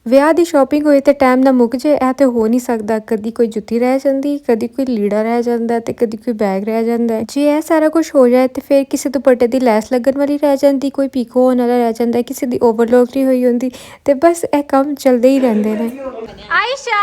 ਵਿਆਹ ਦੀ ਸ਼ਾਪਿੰਗ ਹੋਏ ਤੇ ਟਾਈਮ ਨਾ ਮੁੱਕ ਜੇ, ਇਹ ਤੇ ਹੋ ਨਹੀਂ ਸਕਦਾ। ਕਦੀ ਕੋਈ ਜੁੱਤੀ ਰਹਿ ਜਾਂਦੀ, ਕਦੀ ਕੋਈ ਲੀੜਾ ਰਹਿ ਜਾਂਦਾ ਤੇ ਕਦੀ ਕੋਈ ਬੈਗ ਰਹਿ ਜਾਂਦਾ ਹੈ। ਜੇ ਇਹ ਸਾਰਾ ਕੁਝ ਹੋ ਜਾਏ ਤੇ ਫਿਰ ਕਿਸੇ ਦੁਪੱਟੇ ਦੀ ਲੈਸ ਲੱਗਣ ਵਾਲੀ ਰਹਿ ਜਾਂਦੀ, ਕੋਈ ਪੀਕੋ ਹੋਣ ਵਾਲਾ ਰਹਿ ਜਾਂਦਾ, ਕਿਸੇ ਦੀ ਓਵਰਲੋਕ ਨਹੀਂ ਹੋਈ ਹੁੰਦੀ ਤੇ ਬਸ ਇਹ ਕੰਮ ਚੱਲਦੇ ਹੀ ਰਹਿੰਦੇ ਨੇ। आयशा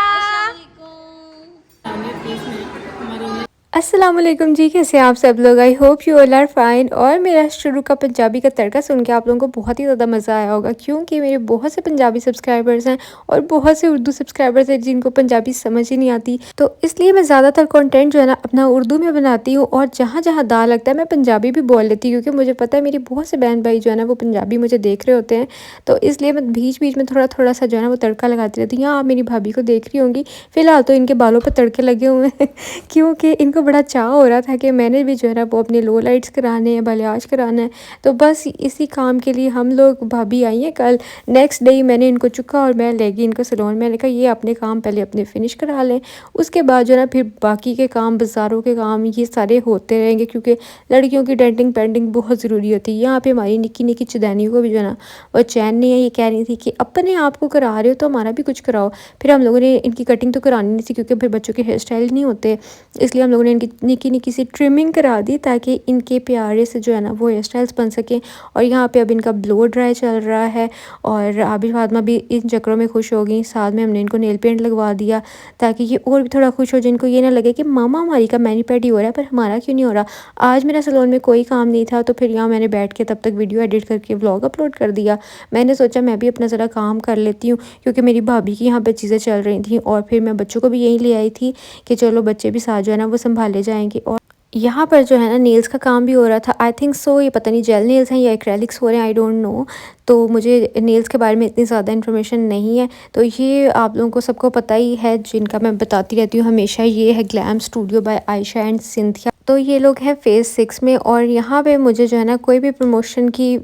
अस्सलाम वालेकुम जी, कैसे हैं आप सब लोग। I hope you all are fine. और मेरा शुरू का पंजाबी का तड़का सुन के आप लोगों को बहुत ही ज़्यादा मज़ा आया होगा, क्योंकि मेरे बहुत से पंजाबी सब्सक्राइबर्स हैं और बहुत से उर्दू सब्सक्राइबर्स हैं जिनको पंजाबी समझ ही नहीं आती। तो इसलिए मैं ज़्यादातर कंटेंट जो है ना अपना उर्दू में बनाती हूँ, और जहाँ जहाँ दा लगता है मैं पंजाबी भी बोल लेती हूँ, क्योंकि मुझे पता है मेरी बहुत से बहन भाई जो है ना वो पंजाबी मुझे देख रहे होते हैं। तो इसलिए मैं बीच बीच में थोड़ा थोड़ा सा जो है ना वो तड़का लगाती रहती हूँ। यहाँ आप मेरी भाभी को देख रही होंगी, फ़िलहाल तो इनके बालों पर तड़के लगे हुए हैं क्योंकि इनको बड़ा चाह हो रहा था कि मैंने भी जो है ना वो अपने लो लाइट्स कराने हैं, बालियाज कराना है। तो बस इसी काम के लिए हम लोग, भाभी आई हैं कल, नेक्स्ट डे ही मैंने इनको चुका और मैं ले गई इनको सैलून। मैंने कहा ये अपने काम पहले अपने फिनिश करा लें, उसके बाद जो है ना फिर बाकी के काम, बाज़ारों के काम ये सारे होते रहेंगे, क्योंकि लड़कियों की डेंटिंग पेंटिंग बहुत ज़रूरी होती है। यहाँ पर हमारी निक्की निक्की चुदैनियों को भी जो है ना वो चैन नहीं है। ये कह रही थी कि अपने आप को करा रहे हो तो हमारा भी कुछ कराओ। फिर हम लोगों ने इनकी कटिंग तो करानी नहीं थी, क्योंकि फिर बच्चों के हेयर स्टाइल नहीं होते, इसलिए हम लोगों ने इनकी निक्की निक्की सी ट्रिमिंग करा दी, ताकि इनके प्यारे से जो है ना वो हेयर स्टाइल्स बन सकें। और यहाँ पे अब इनका ब्लो ड्राई चल रहा है, और आबिश फातिमा भी इन चक्रों में खुश हो गई। साथ में हमने इनको नेल पेंट लगवा दिया, ताकि ये और भी थोड़ा खुश हो जाए, इनको ये ना लगे कि मामा हमारी का मैनी पेड ही हो रहा है पर हमारा क्यों नहीं हो रहा। आज मेरा सैलून में कोई काम नहीं था, तो फिर यहाँ मैंने बैठ के तब तक वीडियो एडिट करके व्लॉग अपलोड कर दिया। मैंने सोचा मैं भी अपना ज़रा काम कर लेती हूँ, क्योंकि मेरी भाभी की यहाँ पर चीज़ें चल रही थी, और फिर मैं बच्चों को भी यहीं ले आई थी कि चलो बच्चे भी साथ जो है ना वो संभाले जाएंगे। और यहाँ पर जो है ना नेल्स का काम भी हो रहा था। आई थिंक सो ये पता नहीं जेल नेल्स हैं या एक्रेलिक्स हो रहे हैं, आई डोंट नो। तो मुझे नेल्स के बारे में इतनी ज़्यादा इन्फॉर्मेशन नहीं है। तो ये आप लोगों को सबको पता ही है, जिनका मैं बताती रहती हूँ हमेशा। ये है glam studio by Ayesha and Cynthia. तो ये लोग हैं फेज़ 6 में, और यहाँ पे मुझे जो है ना कोई भी प्रमोशन की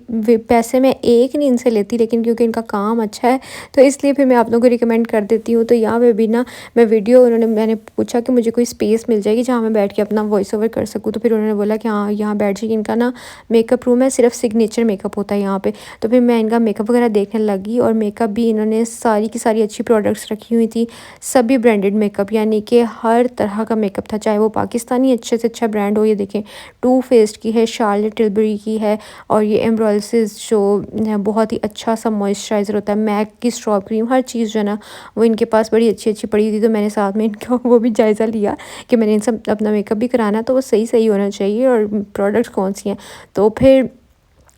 पैसे मैं एक नहीं इनसे लेती, लेकिन क्योंकि इनका काम अच्छा है तो इसलिए फिर मैं आप लोगों को रिकमेंड कर देती हूँ। तो यहाँ पे भी ना मैं वीडियो, मैंने पूछा कि मुझे कोई स्पेस मिल जाएगी जहाँ मैं बैठ के अपना वॉइस ओवर कर सकूँ। तो फिर उन्होंने बोला कि हाँ यहाँ बैठ जाइए, इनका ना मेकअप रूम है, सिर्फ सिग्नेचर मेकअप होता है यहाँ पे। तो फिर मैं इनका मेकअप वगैरह देखने लगी, और मेकअप भी इन्होंने सारी की सारी अच्छी प्रोडक्ट्स रखी हुई थी, सभी ब्रांडेड मेकअप, यानी कि हर तरह का मेकअप था, चाहे वो पाकिस्तानी अच्छे से अच्छा ब्रांड हो। ये देखें टू फेस्ड की है, शार्लेट टिल्बरी की है, और ये एम्ब्रॉयसिस जो बहुत ही अच्छा सा मॉइस्चराइज़र होता है, मैक की स्ट्रॉ क्रीम, हर चीज़ जो है ना वो इनके पास बड़ी अच्छी अच्छी पड़ी थी। तो मैंने साथ में इनका वो भी जायज़ा लिया कि मैंने इनसे अपना मेकअप भी कराना, तो वो सही सही होना चाहिए और प्रोडक्ट्स कौन सी हैं। तो फिर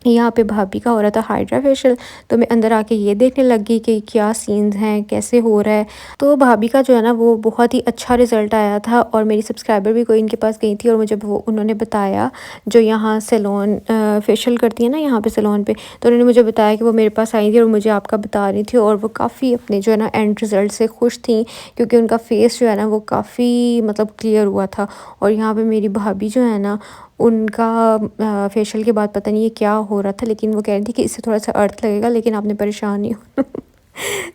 यहाँ पे भाभी का हो रहा था हाइड्रा फेशियल, तो मैं अंदर आके ये देखने लगी कि क्या सीन्स हैं, कैसे हो रहा है। तो भाभी का जो है ना वो बहुत ही अच्छा रिज़ल्ट आया था, और मेरी सब्सक्राइबर भी कोई इनके पास गई थी, और मुझे वो उन्होंने बताया, जो यहाँ सैलून फेशियल करती है ना यहाँ पे सैलून पे, तो उन्होंने मुझे बताया कि वो मेरे पास आई थी और मुझे आपका बता रही थी, और वो काफ़ी अपने जो है ना एंड रिज़ल्ट से खुश थी, क्योंकि उनका फेस जो है ना वो काफ़ी मतलब क्लियर हुआ था। और यहाँ पर मेरी भाभी जो है ना उनका फेशियल के बाद पता नहीं ये क्या हो रहा था, लेकिन वो कह रही थी कि इससे थोड़ा सा अर्थ लगेगा, लेकिन आपने परेशान नहीं हो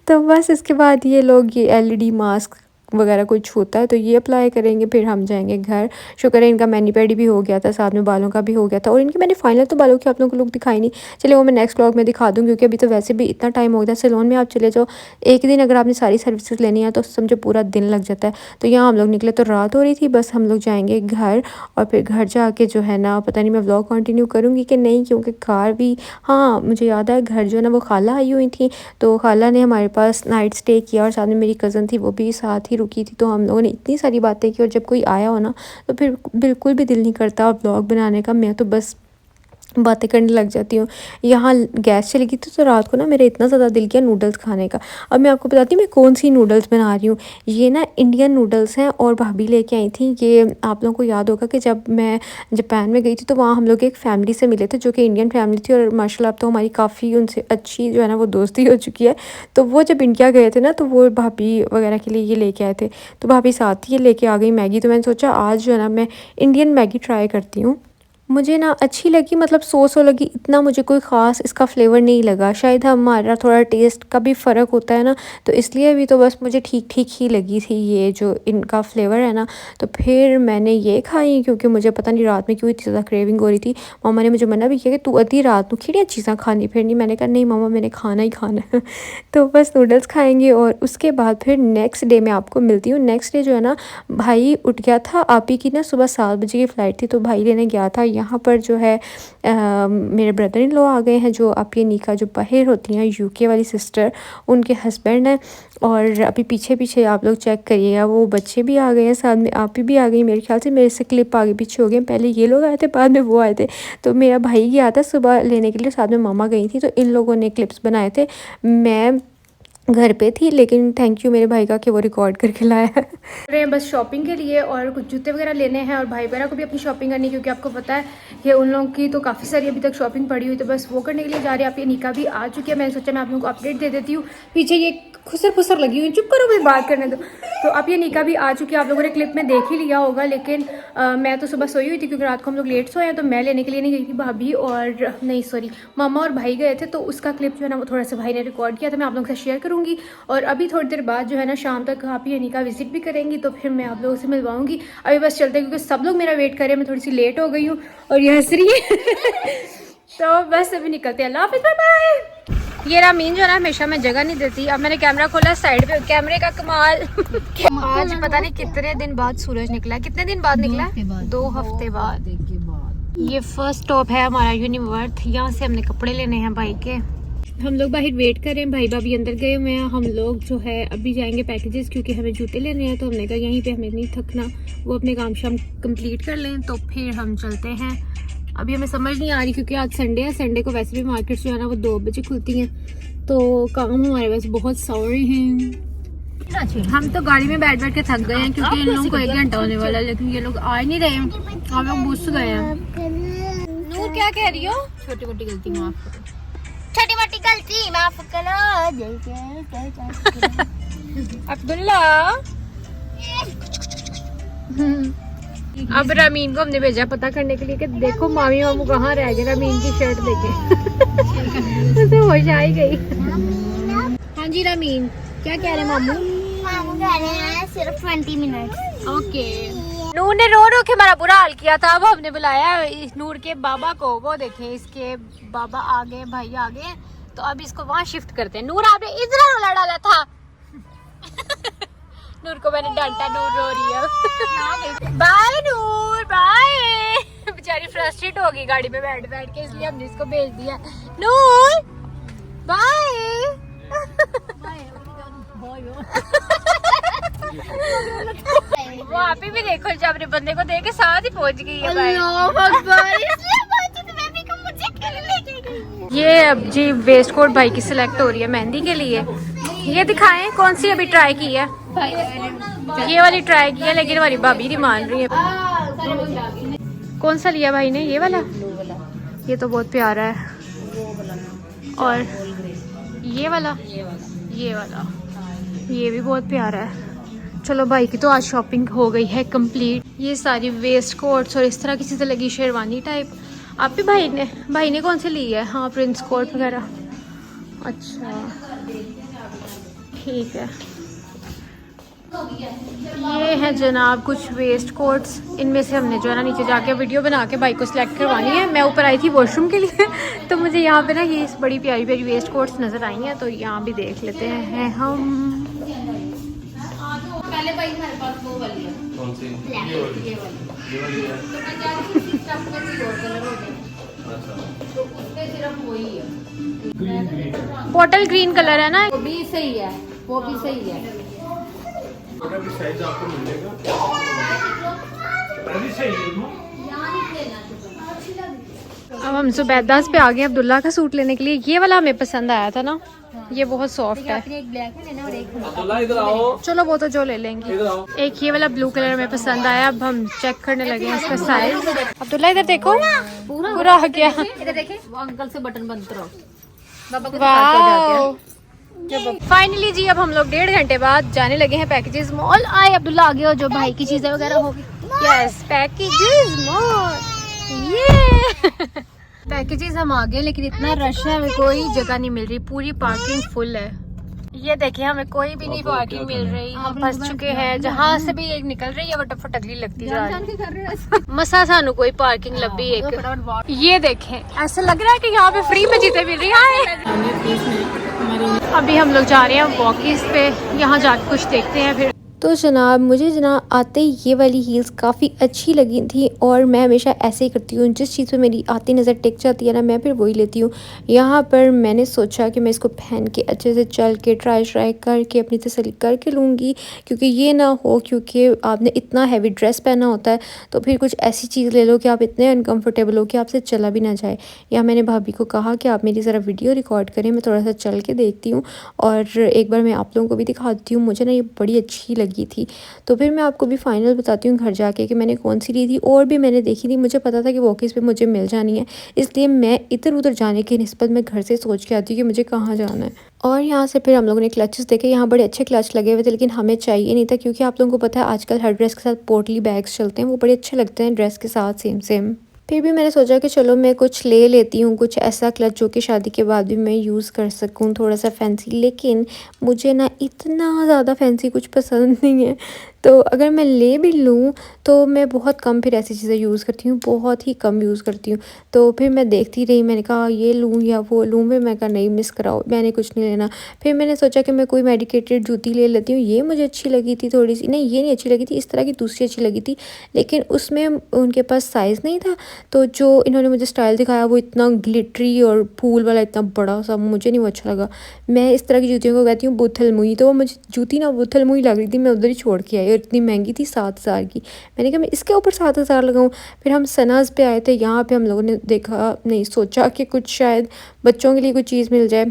तो बस इसके बाद ये लोग ये एलईडी मास्क वगैरह कुछ होता है तो ये अप्लाई करेंगे, फिर हम जाएंगे घर। शुक्र है इनका मैनी पेडी भी हो गया था, साथ में बालों का भी हो गया था, और इनके मैंने फाइनल तो बालों की आप लोगों को लुक दिखाई नहीं। चलिए वो मैं नेक्स्ट व्लॉग में दिखा दूँ, क्योंकि अभी तो वैसे भी इतना टाइम हो गया। सैलून में आप चले जाओ, एक दिन अगर आपने सारी सर्विसेज लेनी है तो समझो पूरा दिन लग जाता है। तो यहाँ हम लोग निकले तो रात हो रही थी, बस हम लोग जाएंगे घर, और फिर घर जाके जो है ना पता नहीं मैं व्लॉग कंटिन्यू करूँगी कि नहीं, क्योंकि कार भी, हाँ मुझे याद है घर जो है ना वो खाला आई हुई थी, तो खाला ने हमारे पास नाइट स्टे किया, और साथ में मेरी कज़न थी वो भी साथ ही रुकी थी। तो हम लोगों ने इतनी सारी बातें की, और जब कोई आया हो ना तो फिर बिल्कुल भी दिल नहीं करता व्लॉग बनाने का। मैं तो बस बातें करने लग जाती हूँ। यहाँ गैस चली गई थी तो रात को ना मेरा इतना ज़्यादा दिल किया नूडल्स खाने का। अब मैं आपको बताती हूँ मैं कौन सी नूडल्स बना रही हूँ। ये ना इंडियन नूडल्स हैं, और भाभी लेके आई थी। ये आप लोगों को याद होगा कि जब मैं जापान में गई थी तो वहाँ हम लोग एक फ़ैमिली से मिले थे, जो कि इंडियन फैमिली थी, और माशाल्लाह अब तो हमारी काफ़ी उनसे अच्छी जो है ना वो दोस्ती हो चुकी है। तो वो जब इंडिया गए थे ना तो वो भाभी वगैरह के लिए ये लेके आए थे, तो भाभी साथ ही ये लेके आ गई मैगी। तो मैंने सोचा आज जो है ना मैं इंडियन मैगी ट्राई करती हूँ। मुझे ना अच्छी लगी, मतलब सो लगी, इतना मुझे कोई ख़ास इसका फ्लेवर नहीं लगा। शायद हमारा थोड़ा टेस्ट का भी फ़र्क होता है ना, तो इसलिए भी तो बस मुझे ठीक ठीक ही लगी थी ये जो इनका फ्लेवर है ना। तो फिर मैंने ये खाई, क्योंकि मुझे पता नहीं रात में क्यों इतनी ज़्यादा क्रेविंग हो रही थी। मम्मा ने मुझे मना भी किया कि तू अधी रात को खिड़िया चीज़ें खानी फिरनी। मैंने कहा नहीं मम्मा, मैंने खाना ही खाना है। तो बस नूडल्स खाएँगे और उसके बाद फिर नेक्स्ट डे मैं आपको मिलती हूँ। नेक्स्ट डे जो है ना, भाई उठ गया था। आप ही की ना सुबह 7 बजे की फ़्लाइट थी, तो भाई लेने गया था। यहाँ पर जो है मेरे ब्रदर इन लॉ आ गए हैं, जो आप ये निका जो बाहर होती हैं यूके वाली सिस्टर, उनके हस्बैंड हैं। और अभी पीछे पीछे आप लोग चेक करिएगा, वो बच्चे भी आ गए हैं, साथ में आप ही भी आ गई। मेरे ख्याल से मेरे से क्लिप आगे पीछे हो गए, पहले ये लोग आए थे, बाद में वो आए थे। तो मेरा भाई गया था सुबह लेने के लिए, साथ में मामा गई थी। तो इन लोगों ने क्लिप्स बनाए थे। मैं घर पे थी, लेकिन थैंक यू मेरे भाई का कि वो रिकॉर्ड करके लाया है। रहे हैं बस शॉपिंग के लिए, और कुछ जूते वगैरह लेने हैं, और भाई वगैरह को भी अपनी शॉपिंग करनी है, क्योंकि आपको पता है कि उन लोगों की तो काफ़ी सारी अभी तक शॉपिंग पड़ी हुई। तो बस वो करने के लिए जा रहे हैं। आप ये निका भी आ चुकी है, मैंने सोचा मैं आप लोगों को अपडेट दे देती हूँ। पीछे ये खुसर खुसर लगी हुई, चुप करो मुझे बात करने दो। तो अब ये निका भी आ चुकी है, आप लोगों ने क्लिप में देख ही लिया होगा। लेकिन मैं तो सुबह सोई हुई थी, क्योंकि रात को हम लोग लेट सोए हैं। तो मैं लेने के लिए नहीं गई थी, भाभी और नहीं सॉरी मामा और भाई गए थे। तो उसका क्लिप जो है ना, वो थोड़ा सा भाई ने रिकॉर्ड किया था, मैं आप लोगों से शेयर करूँगी। और अभी थोड़ी देर बाद जो है ना, शाम तक आप ये निका विजिट भी करेंगी, तो फिर मैं आप लोगों से मिलवाऊंगी। अभी बस चलते हैं, क्योंकि सब लोग मेरा वेट कर रहे हैं। मैं थोड़ी सी लेट हो गई हूँ और ये हंस रही है। तो बस अभी निकलते हैं। अल्लाह हाफिज़, बाय बाय। ये रामीन जो है ना, हमेशा मैं जगह नहीं देती। अब मैंने कैमरा खोला साइड पे, कैमरे का कमाल। आज पता नहीं कितने दिन बाद सूरज निकला है। कितने दिन बाद निकला है? 2 हफ्ते बाद। ये फर्स्ट स्टॉप है हमारा यूनिवर्थ। यहाँ से हमने कपड़े लेने हैं भाई के। हम लोग बाहर वेट कर रहे हैं, भाई भाभी अंदर गए हुए हैं। हम लोग जो है अभी जाएंगे पैकेजेस, क्योंकि हमें जूते लेने हैं। तो हमने कहा यहीं पे हमें नहीं थकना, वो अपने काम शाम कंप्लीट कर लें, तो फिर हम चलते हैं। अभी हमें समझ नहीं आ रही, क्योंकि आज संडे है। संडे को वैसे भी मार्केट जो है ना, वो 2 बजे खुलती हैं। तो काम हमारे पास बहुत सारे हैं। हम तो गाड़ी में बैठ बैठ के थक गए हैं, क्योंकि इन लोगों को 1 घंटा होने वाला है, लेकिन ये लोग आ ही नहीं रहे हैं। हम लोग घुस गए हैं। नूर क्या कह रही हो? छोटी मोटी गलती माफ करो, छोटी मोटी गलती माफ करो। अब्दुल्ला अब रामीन को हमने भेजा पता करने के लिए कि देखो मामी मामू कहाँ रह गए रामीन की शर्ट देखे। उसे होश आ ही गई। हाँ जी रामीन, क्या कह रहे हैं मामू? मामू कह रहे हैं सिर्फ 20 मिनट। ओके। नूर ने रो रो के हमारा बुरा हाल किया था। अब हमने बुलाया नूर के बाबा को। वो देखें, इसके बाबा आ गए, भाई आ गए। तो अब इसको वहाँ शिफ्ट करते हैं। नूर आपने इधर रोला डाला था। नूर को मैंने डांटा, नूर रो रही है। बाय नूर, बाय। बेचारी फ्रस्ट्रेट हो गई गाड़ी में बैठ बैठ के, इसलिए हमने इसको भेज दिया। नूर बाय। वो आप ही भी देखो, जब अपने बंदे को देख के साथ ही पहुंच गई है। ये अब जी वेस्ट कोट भाई की सिलेक्ट हो रही है मेहंदी के लिए। ये दिखाएं कौन सी अभी ट्राई की है? ये वाली ट्राई की है, लेकिन हमारी भाभी नहीं मान रही है। कौन सा लिया भाई ने? ये वाला। ये तो बहुत प्यारा है। और ये वाला, ये वाला, ये भी बहुत प्यारा है। चलो भाई की तो आज शॉपिंग हो गई है कंप्लीट। ये सारी वेस्ट कोट्स और इस तरह की चीज़ें लगी, शेरवानी टाइप। आप भी भाई ने कौन सी ली है? हाँ, प्रिंस कोट वगैरह। अच्छा ठीक है। ये है जनाब कुछ वेस्ट कोट्स। इनमें से हमने जो है ना नीचे जाके वीडियो बना के भाई को सिलेक्ट करवानी है। मैं ऊपर आई थी वॉशरूम के लिए। तो मुझे यहाँ पे ना ये बड़ी प्यारी प्यारी वेस्ट कोट्स नज़र आई हैं, तो यहाँ भी देख लेते हैं हम। पहले भाई हमारे पास वो वाली है। कौन सी? ये वाली है। तो मैं जा रही थी स्टफ में कोई और कलर हो गया। अच्छा, तो उसमें सिर्फ वही है। बॉटल ग्रीन कलर है ना, वो भी सही है, वो भी सही है। भी साइज आपको मिलेगा। अब हम जुबैदास पे आ गए अब्दुल्ला का सूट लेने के लिए। ये वाला हमें पसंद आया था ना, ये बहुत सॉफ्ट है। एक ब्लैक है ना, और एक अब्दुल्ला इधर आओ। चलो वो तो जो ले लेंगे। एक ये वाला ब्लू कलर में पसंद आया। अब हम चेक करने लगे हैं इसका साइज। अब्दुल्ला इधर देखो, पूरा आ गया। इधर देखें, वो अंकल से बटन बंद करो। फाइनली जी अब हम लोग 1.5 घंटे बाद जाने लगे हैं पैकेजेस मॉल। आए अब्दुल्ला आ गया, जो भाई की चीजें वगैरह होगी। Yes, packages mall. ये पैकेजेस हम आ गए, लेकिन इतना रश है, हमें कोई जगह नहीं मिल रही, पूरी पार्किंग फुल है। ये देखिए, हमें कोई भी नहीं पार्किंग मिल रही, हम फंस चुके हैं। जहाँ से भी एक निकल रही है फटाफट अगली लगती जा रही है। मसा सानू कोई पार्किंग लभी एक। ये देखें, ऐसा लग रहा है कि यहाँ पे फ्री में चीजें मिल रही हैं। अभी हम लोग जा रहे हैं वॉकिस पे, यहाँ जाके कुछ देखते हैं फिर। तो जनाब, मुझे जनाब आते ही ये वाली हील्स काफ़ी अच्छी लगी थी और मैं हमेशा ऐसे ही करती हूँ, जिस चीज़ पे मेरी आती नज़र टिक जाती है ना, मैं फिर वही लेती हूँ। यहाँ पर मैंने सोचा कि मैं इसको पहन के अच्छे से चल के ट्राई करके अपनी तसल्ली करके लूँगी, क्योंकि ये ना हो क्योंकि आपने इतना हैवी ड्रेस पहना होता है तो फिर कुछ ऐसी चीज़ ले लो कि आप इतने अनकम्फर्टेबल हो कि आपसे चला भी ना जाए। या मैंने भाभी को कहा कि आप मेरी ज़रा वीडियो रिकॉर्ड करें, मैं थोड़ा सा चल के देखती हूँ और एक बार मैं आप लोगों को भी दिखाती हूँ। मुझे ना ये बड़ी अच्छी लगी थी, तो फिर मैं आपको भी फाइनल बताती हूँ घर जाके कि मैंने कौन सी ली थी। और भी मैंने देखी थी, मुझे पता था कि वॉकिस पे मुझे मिल जानी है, इसलिए मैं इधर उधर जाने की निस्बत मैं घर से सोच के आती हूँ कि मुझे कहाँ जाना है। और यहाँ से फिर हम लोगों ने क्लचेस देखे, यहाँ बड़े अच्छे क्लच लगे हुए थे, लेकिन हमें चाहिए नहीं था, क्योंकि आप लोगों को पता है आजकल हर ड्रेस के साथ पोटली बैग्स चलते हैं, वो बड़े अच्छे लगते हैं ड्रेस के साथ सेम सेम। फिर भी मैंने सोचा कि चलो मैं कुछ ले लेती हूँ, कुछ ऐसा क्लच जो कि शादी के बाद भी मैं यूज़ कर सकूँ, थोड़ा सा फैंसी। लेकिन मुझे ना इतना ज़्यादा फैंसी कुछ पसंद नहीं है, तो अगर मैं ले भी लूँ तो मैं बहुत कम फिर ऐसी चीज़ें यूज़ करती हूँ, बहुत ही कम यूज़ करती हूँ। तो फिर मैं देखती रही, मैंने कहा ये लूँ या वो लूँ, फिर मैं कहा नहीं मिस कराओ, मैंने कुछ नहीं लेना। फिर मैंने सोचा कि मैं कोई मेडिकेटेड जूती ले लेती हूँ, ये मुझे अच्छी लगी थी थोड़ी सी, नहीं ये नहीं अच्छी लगी थी, इस तरह की दूसरी अच्छी लगी थी, लेकिन उसमें उनके पास साइज़ नहीं था। तो जो इन्होंने मुझे स्टाइल दिखाया वो इतना ग्लिटरी और फूल वाला इतना बड़ा सा, मुझे नहीं वो अच्छा लगा। मैं इस तरह की जूतियों को कहती हूँ बुथल मुई, तो वो मुझे जूती ना बुथल मुई लग रही थी, मैं उधर ही छोड़ के आई और इतनी महंगी थी 7,000 की। मैंने कहा मैं इसके ऊपर 7,000 लगाऊँ। फिर हम सनाज पे आए थे, यहाँ पे हम लोगों ने देखा, नहीं सोचा कि कुछ शायद बच्चों के लिए कुछ चीज़ मिल जाए,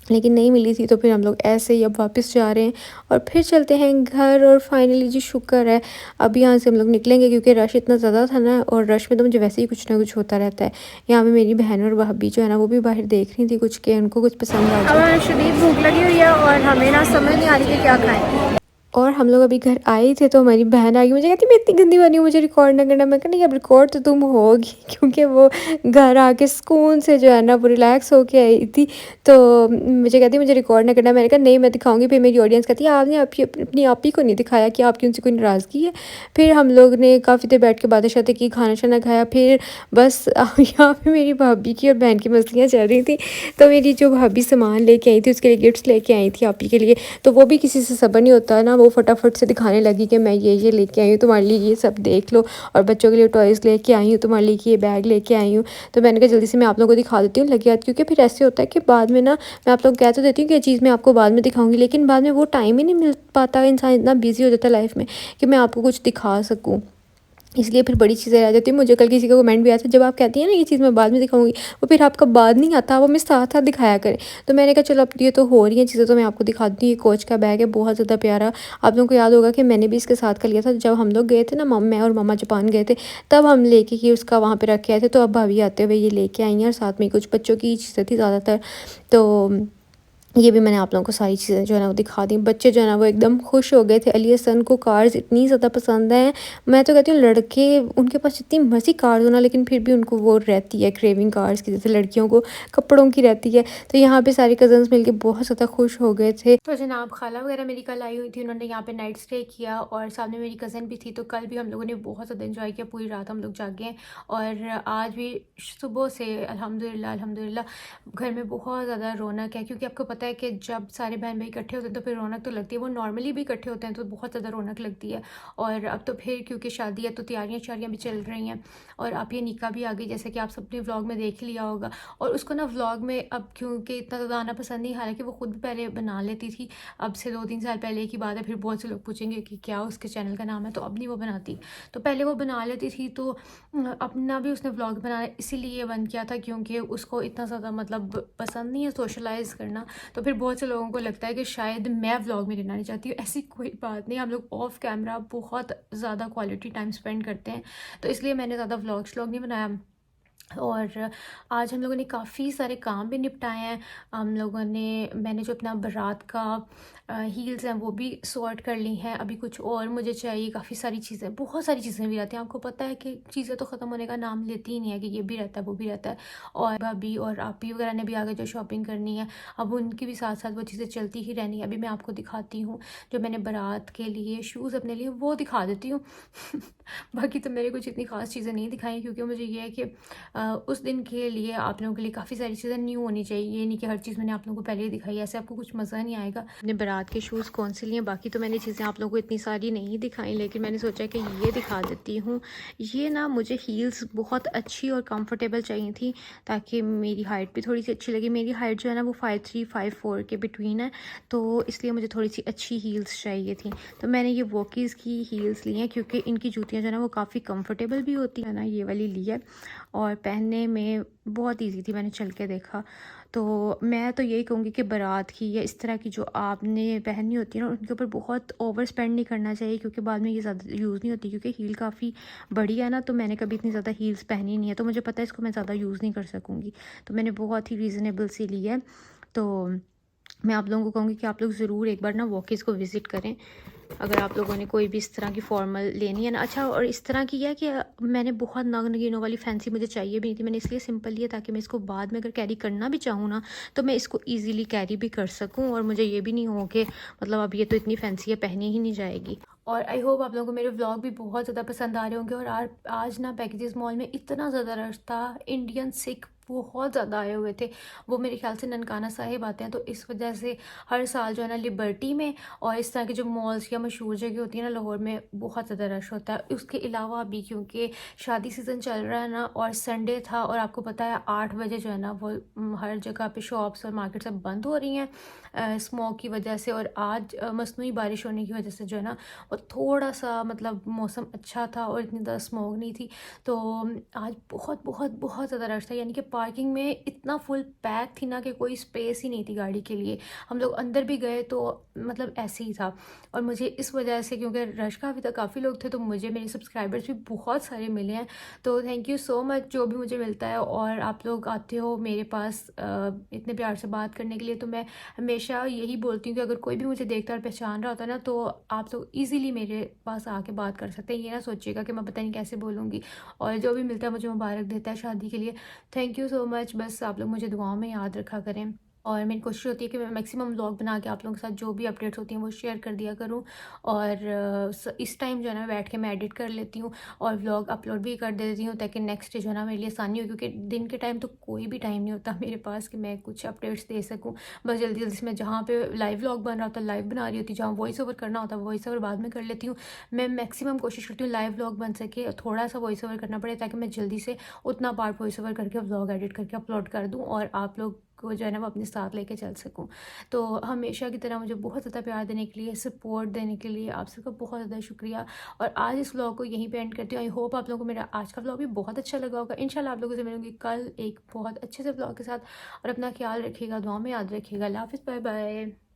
लेकिन नहीं मिली थी। तो फिर हम लोग ऐसे ही अब वापस जा रहे हैं और फिर चलते हैं घर। और फाइनली जी शुक्र है अब यहाँ से हम लोग निकलेंगे, क्योंकि रश इतना ज़्यादा था ना, और रश में तो मुझे वैसे ही कुछ ना कुछ होता रहता है। यहाँ पे मेरी बहन और भाभी जो है ना, वो भी बाहर देख रही थी कुछ के उनको कुछ पसंद आ जाए। हमें शदीद भूख लगी हुई है और हमें ना समझ नहीं आ रही कि क्या खाएं। और हम लोग अभी घर आए थे तो हमारी बहन आ गई, मुझे कहती मैं इतनी गंदी बनी हूँ, मुझे रिकॉर्ड ना करना। मैं कहा नहीं अब रिकॉर्ड तो तुम होगी, क्योंकि वो घर आके सुकून से जो है ना वो रिलैक्स होके आई थी। तो मुझे कहती मुझे रिकॉर्ड ना करना। मैंने कहा नहीं मैं दिखाऊंगी। फिर मेरी ऑडियंस कहती है आपने आपकी अपनी आप ही को नहीं दिखाया कि आपकी उनसे कोई नाराज़गी है। फिर हम लोग ने काफ़ी देर बैठ के बातें शातें की, खाना शाना खाया। फिर बस यहाँ पे मेरी भाभी की और बहन की मसलियाँ चल रही थी। तो मेरी जो भाभी सामान लेके आई थी उसके लिए गिफ्ट्स लेके आई थी आप ही के लिए, तो वो भी किसी से सब्र नहीं होता ना, वो फटाफट से दिखाने लगी कि मैं ये लेके आई हूँ तुम्हारे लिए, ये सब देख लो, और बच्चों के लिए टॉयज़ लेके आई हूँ तुम्हारे लिए, ये बैग लेके आई हूँ। तो मैंने कहा जल्दी से मैं आप लोगों को दिखा देती हूँ लगी हाथ, क्योंकि फिर ऐसे होता है कि बाद में ना मैं आप लोग कह तो देती हूँ कि ये चीज़ मैं आपको बाद में दिखाऊंगी, लेकिन बाद में वो टाइम ही नहीं मिल पाता, इंसान इतना बिजी हो जाता है लाइफ में कि मैं आपको कुछ दिखा सकूँ, इसलिए फिर बड़ी चीज़ें रह जाती हैं। मुझे कल किसी का कमेंट भी आया था, जब आप कहती हैं ना ये चीज़ मैं बाद में दिखाऊंगी, वो फिर आपका बाद नहीं आता, वो मैं साथ साथ दिखाया करें। तो मैंने कहा चलो अब ये तो हो रही हैं चीज़ें, तो मैं आपको दिखाती हूँ। ये कोच का बैग है, बहुत ज़्यादा प्यारा। आप लोगों को याद होगा कि मैंने भी इसके साथ का लिया था जब हम लोग गए थे ना, मैं और मामा जापान गए थे, तब हम लेके कि उसका वहाँ पर रख के आए थे। तो अब भाभी आते हुए ये लेके आई हैं, और साथ में कुछ बच्चों की चीज़ें थी ज़्यादातर, तो ये भी मैंने आप लोगों को सारी चीज़ें जो है ना वो दिखा दी। बच्चे जो है ना वो एकदम खुश हो गए थे। अली हसन को कार्स इतनी ज़्यादा पसंद हैं, मैं तो कहती हूँ लड़के उनके पास इतनी मर्जी कार्स होना, लेकिन फिर भी उनको वो रहती है क्रेविंग कार्स की, जैसे लड़कियों को कपड़ों की रहती है। तो यहाँ पे सारे कज़न्स मिलके बहुत ज़्यादा खुश हो गए थे। तो जनाब खाला वगैरह मेरी कल आई हुई थी, उन्होंने यहाँ पे नाइट स्टे किया, और सामने मेरी कज़न भी थी। तो कल भी हम लोगों ने बहुत ज़्यादा इन्जॉय किया, पूरी रात हम लोग जागे हैं। और आज भी सुबह से अल्हम्दुलिल्लाह घर में बहुत ज़्यादा रौनक है, क्योंकि आपको पता है कि जब सारे बहन भाई इकट्ठे होते हैं तो फिर रौनक तो लगती है। वो नॉर्मली भी इकट्ठे होते हैं तो बहुत ज़्यादा रौनक लगती है। और अब तो फिर क्योंकि शादी है तो तैयारियाँ भी चल रही हैं, और अब ये निकाह भी आ गई, जैसे कि आप सबने व्लॉग में देख लिया होगा। और उसको ना व्लॉग में अब क्योंकि इतना ज़्यादा आना पसंद नहीं, हालांकि वो खुद भी पहले बना लेती थी, अब से 2-3 साल पहले की बात है। फिर बहुत से लोग पूछेंगे कि क्या उसके चैनल का नाम है, तो अब नहीं वो बनाती, तो पहले वो बना लेती थी। तो अपना भी उसने व्लॉग बनाना इसीलिए बंद किया था, क्योंकि उसको इतना ज़्यादा मतलब पसंद नहीं है सोशलाइज़ करना। तो फिर बहुत से लोगों को लगता है कि शायद मैं व्लॉग में रहना नहीं चाहती हूँ। ऐसी कोई बात नहीं, हम लोग ऑफ कैमरा बहुत ज़्यादा क्वालिटी टाइम स्पेंड करते हैं, तो इसलिए मैंने ज़्यादा व्लॉग नहीं बनाया। और आज हम लोगों ने काफ़ी सारे काम भी निपटाए हैं। मैंने जो अपना बारात का हील्स हैं वो भी सॉर्ट कर ली हैं। अभी कुछ और मुझे चाहिए, काफ़ी सारी चीज़ें, बहुत सारी चीज़ें भी रहती हैं। आपको पता है कि चीज़ें तो ख़त्म होने का नाम लेती ही नहीं है कि ये भी रहता है वो भी रहता है। और भाभी और आपी वगैरह ने भी आगे जो शॉपिंग करनी है, अब उनकी भी साथ साथ वो चीज़ें चलती ही रहनी है। अभी मैं आपको दिखाती हूँ जो मैंने बारात के लिए शूज़ अपने लिए वो दिखा देती हूँ। बाकी तो मेरे कुछ इतनी ख़ास चीज़ें नहीं दिखाई, क्योंकि मुझे ये है कि उस दिन के लिए आप लोगों के लिए काफ़ी सारी चीज़ें न्यू होनी चाहिए। ये नहीं कि हर चीज़ मैंने आप लोगों को पहले ही दिखाई, ऐसे आपको कुछ मज़ा नहीं आएगा। अपने बारात के शूज़ कौन से लिए, बाकी तो मैंने चीज़ें आप लोगों को इतनी सारी नहीं दिखाई, लेकिन मैंने सोचा कि ये दिखा देती हूँ। ये ना मुझे हील्स बहुत अच्छी और कंफर्टेबल चाहिए थी, ताकि मेरी हाइट भी थोड़ी सी अच्छी लगी। मेरी हाइट जो है ना वो 5'3" 5'4" के बिटवीन है, तो इसलिए मुझे थोड़ी सी अच्छी हील्स चाहिए थी। तो मैंने ये वॉकीज़ की हील्स ली हैं, क्योंकि इनकी जूतियाँ जो है ना वो काफ़ी कंफर्टेबल भी होती है ना। ये वाली ली है और पहनने में बहुत इजी थी, मैंने चल के देखा। तो मैं तो यही कहूँगी कि बारात की या इस तरह की जो आपने पहननी होती है ना, उनके ऊपर बहुत ओवर स्पेंड नहीं करना चाहिए, क्योंकि बाद में ये ज़्यादा यूज़ नहीं होती। क्योंकि हील काफ़ी बड़ी है ना, तो मैंने कभी इतनी ज़्यादा हील्स पहनी नहीं है, तो मुझे पता है इसको मैं ज़्यादा यूज़ नहीं कर सकूँगी। तो मैंने बहुत ही रीज़नेबल सी ली है। तो मैं आप लोगों को कहूँगी कि आप लोग ज़रूर एक बार ना वॉकीज़ को विज़िट करें, अगर आप लोगों ने कोई भी इस तरह की फॉर्मल लेनी है ना। अच्छा, और इस तरह की है कि मैंने बहुत नगीनों वाली फैंसी मुझे चाहिए भी नहीं थी, मैंने इसलिए सिंपल लिया ताकि मैं इसको बाद में अगर कैरी करना भी चाहूँ ना, तो मैं इसको इजीली कैरी भी कर सकूँ, और मुझे ये भी नहीं हो कि मतलब अब ये तो इतनी फैंसी है, पहनी ही नहीं जाएगी। और आई होप आप लोगों को मेरे व्लॉग भी बहुत ज़्यादा पसंद आ रहे होंगे। और आज ना पैकेजेस मॉल में इतना ज़्यादा रश था, इंडियन सिख बहुत ज़्यादा आए हुए थे। वो मेरे ख्याल से ननकाना साहिब आते हैं, तो इस वजह से हर साल जो है ना लिबर्टी में और इस तरह के जो मॉल्स या मशहूर जगह होती है ना लाहौर में, बहुत ज़्यादा रश होता है। उसके अलावा भी क्योंकि शादी सीज़न चल रहा है ना, और संडे था, और आपको पता है 8 बजे जो है ना वो हर जगह पे शॉप्स और मार्केट सब बंद हो रही हैं स्मोक की वजह से। और आज मसनूई बारिश होने की वजह से जो है ना वो थोड़ा सा मतलब मौसम अच्छा था और इतनी ज़्यादा स्मोक नहीं थी। तो आज बहुत बहुत बहुत ज़्यादा रश था, यानी कि पार्किंग में इतना फुल पैक थी ना कि कोई स्पेस ही नहीं थी गाड़ी के लिए। हम लोग अंदर भी गए तो मतलब ऐसे ही था। और मुझे इस वजह से, क्योंकि रश काफ़ी था, काफ़ी लोग थे, तो मुझे मेरे सब्सक्राइबर्स भी बहुत सारे मिले हैं। तो थैंक यू सो मच जो भी मुझे मिलता है, और आप लोग आते हो मेरे पास इतने प्यार से बात करने के लिए। तो मैं हमेशा यही बोलती हूँ कि अगर कोई भी मुझे देखता और पहचान रहा होता है ना, तो आप लोग ईज़िली मेरे पास आके बात कर सकते हैं। ये ना सोचिएगा कि मैं पता नहीं कैसे बोलूँगी। और जो भी मिलता है मुझे मुबारक देता है शादी के लिए। Thank you so much. बस आप लोग मुझे दुआओं में याद रखा करें, और मेरी कोशिश होती है कि मैं मैक्सिमम व्लॉग बना के आप लोगों के साथ जो भी अपडेट्स होती हैं वो शेयर कर दिया करूं। और इस टाइम जो है ना बैठ के मैं एडिट कर लेती हूँ और व्लॉग अपलोड भी कर देती हूँ, ताकि नेक्स्ट डे जो है ना मेरे लिए आसानी हो। क्योंकि दिन के टाइम तो कोई भी टाइम नहीं होता मेरे पास कि मैं कुछ अपडेट्स दे सकूँ। बस जल्दी जल्दी से मैं जहाँ पे लाइव व्लॉग बन रहा होता लाइव बना रही होती, जहाँ वॉइस ओवर करना होता वॉइस ओवर बाद में कर लेती हूँ। मैं मैक्सिमम कोशिश करती हूँ लाइव व्लॉग बन सके, थोड़ा सा वॉइस ओवर करना पड़े, ताकि मैं जल्दी से उतना पार्ट वॉइस ओवर करके व्लॉग एडिट करके अपलोड कर दूँ, और आप लोग को जो है ना वो अपने साथ लेके चल सकूं। तो हमेशा की तरह मुझे बहुत ज़्यादा प्यार देने के लिए, सपोर्ट देने के लिए आप सबका बहुत ज़्यादा शुक्रिया। और आज इस व्लॉग को यहीं पे एंड करती हूँ। आई होप आप लोगों को मेरा आज का व्लॉग भी बहुत अच्छा लगा होगा। इंशाल्लाह आप लोगों से मिलूंगी कल एक बहुत अच्छे से व्लॉग के साथ। और अपना ख्याल रखिएगा, दुआ में याद रखिएगा। अल्लाह हाफिज़, बाय बाय।